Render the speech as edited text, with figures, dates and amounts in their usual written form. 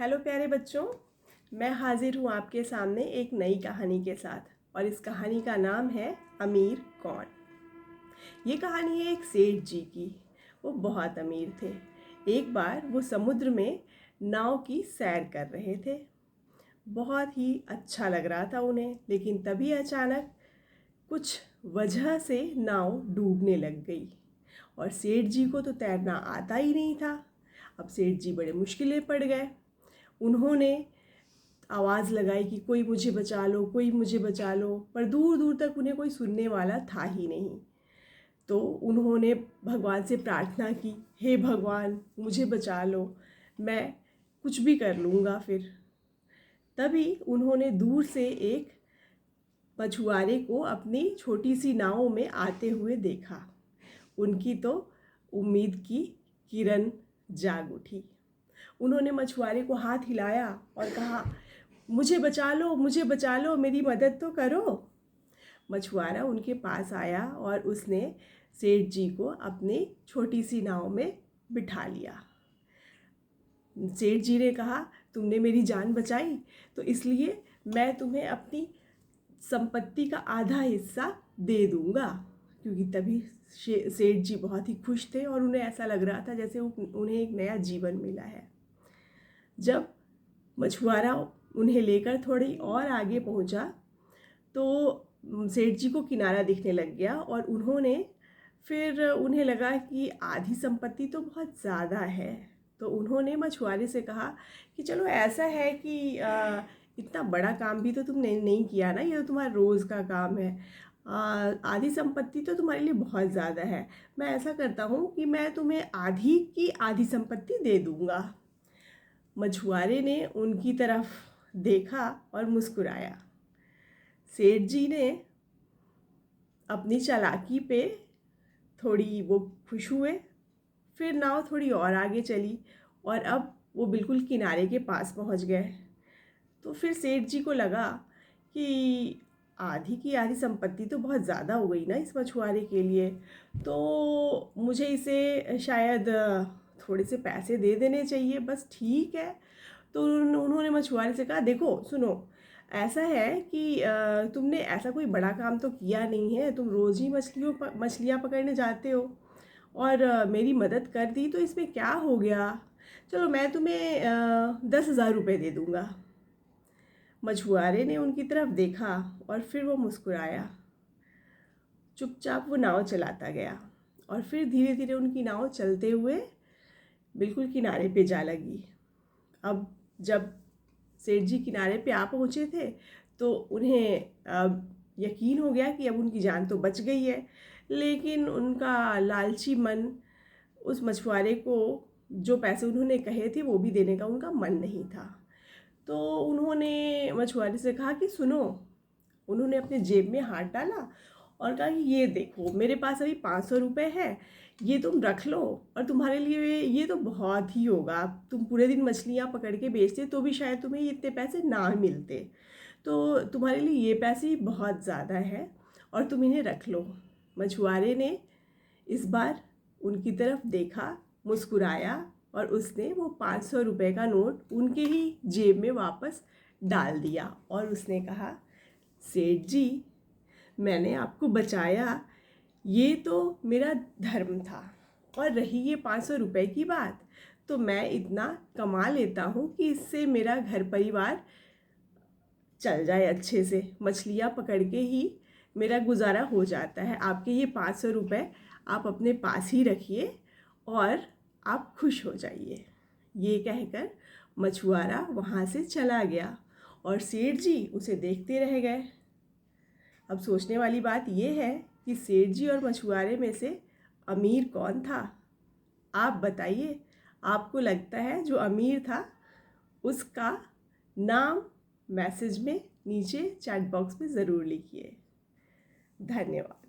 Hello प्यारे बच्चों, मैं हाजिर हूँ आपके सामने एक नई कहानी के साथ और इस कहानी का नाम है अमीर कौन। ये कहानी है एक सेठ जी की। वो बहुत अमीर थे। एक बार वो समुद्र में नाव की सैर कर रहे थे। बहुत ही अच्छा लग रहा था उन्हें, लेकिन तभी अचानक कुछ वजह से नाव डूबने लग गई और सेठ जी को तो तैरना आता ही नहीं था। अब सेठ जी बड़े मुश्किलें पड़ गए। उन्होंने आवाज़ लगाई कि कोई मुझे बचा लो, कोई मुझे बचा लो, पर दूर दूर तक उन्हें कोई सुनने वाला था ही नहीं। तो उन्होंने भगवान से प्रार्थना की, हे भगवान मुझे बचा लो, मैं कुछ भी कर लूँगा। फिर तभी उन्होंने दूर से एक मछुआरे को अपनी छोटी सी नाव में आते हुए देखा। उनकी तो उम्मीद की किरण जाग उठी। उन्होंने मछुआरे को हाथ हिलाया और कहा, मुझे बचा लो, मुझे बचा लो, मेरी मदद तो करो। मछुआरा उनके पास आया और उसने सेठ जी को अपनी छोटी सी नाव में बिठा लिया। सेठ जी ने कहा, तुमने मेरी जान बचाई तो इसलिए मैं तुम्हें अपनी संपत्ति का आधा हिस्सा दे दूंगा। क्योंकि तभी सेठ जी बहुत ही खुश थे और उन्हें ऐसा लग रहा था जैसे उन्हें एक नया जीवन मिला है। जब मछुआरा उन्हें लेकर थोड़ी और आगे पहुंचा तो सेठ जी को किनारा दिखने लग गया और उन्हें लगा कि आधी संपत्ति तो बहुत ज़्यादा है। तो उन्होंने मछुआरे से कहा कि चलो ऐसा है कि इतना बड़ा काम भी तो तुमने नहीं किया ना, ये तो तुम्हारा रोज़ का काम है। आधी संपत्ति तो तुम्हारे लिए बहुत ज़्यादा है। मैं ऐसा करता हूँ कि मैं तुम्हें आधी की आधी संपत्ति दे दूँगा। मछुआरे ने उनकी तरफ देखा और मुस्कुराया। सेठ जी ने अपनी चालाकी पे थोड़ी वो खुश हुए। फिर नाव थोड़ी और आगे चली और अब वो बिल्कुल किनारे के पास पहुंच गए। तो फिर सेठ जी को लगा कि आधी की आधी संपत्ति तो बहुत ज़्यादा हो गई ना इस मछुआरे के लिए, तो मुझे इसे शायद थोड़े से पैसे दे देने चाहिए, बस ठीक है। तो उन्होंने मछुआरे से कहा, देखो सुनो, ऐसा है कि तुमने ऐसा कोई बड़ा काम तो किया नहीं है, तुम रोज़ ही मछलियाँ पकड़ने जाते हो और मेरी मदद कर दी तो इसमें क्या हो गया। चलो मैं तुम्हें 10,000 रुपये दे दूँगा। मछुआरे ने उनकी तरफ देखा और फिर वो मुस्कुराया। चुपचाप वो नाव चलाता गया और फिर धीरे धीरे उनकी नाव चलते हुए बिल्कुल किनारे पे जा लगी। अब जब सेठ जी किनारे पे आ पहुँचे थे तो उन्हें अब यकीन हो गया कि अब उनकी जान तो बच गई है, लेकिन उनका लालची मन उस मछुआरे को जो पैसे उन्होंने कहे थे वो भी देने का उनका मन नहीं था। तो उन्होंने मछुआरे से कहा कि सुनो, उन्होंने अपने जेब में हाथ डाला और कहा कि ये देखो मेरे पास अभी 500 रुपये है, ये तुम रख लो और तुम्हारे लिए ये तो बहुत ही होगा। तुम पूरे दिन मछलियाँ पकड़ के बेचते तो भी शायद तुम्हें इतने पैसे ना मिलते, तो तुम्हारे लिए ये पैसे ही बहुत ज़्यादा है और तुम इन्हें रख लो। मछुआरे ने इस बार उनकी तरफ देखा, मुस्कुराया और उसने वो 500 रुपये का नोट उनके ही जेब में वापस डाल दिया और उसने कहा, सेठ जी मैंने आपको बचाया, ये तो मेरा धर्म था। और रही ये 500 रुपये की बात, तो मैं इतना कमा लेता हूँ कि इससे मेरा घर परिवार चल जाए अच्छे से, मछलियाँ पकड़ के ही मेरा गुजारा हो जाता है। आपके ये 500 रुपये आप अपने पास ही रखिए और आप खुश हो जाइए। ये कहकर मछुआरा वहाँ से चला गया और सेठ जी उसे देखते रह गए। अब सोचने वाली बात यह है कि सेठ जी और मछुआरे में से अमीर कौन था? आप बताइए। आपको लगता है जो अमीर था उसका नाम मैसेज में नीचे चैट बॉक्स में ज़रूर लिखिए। धन्यवाद।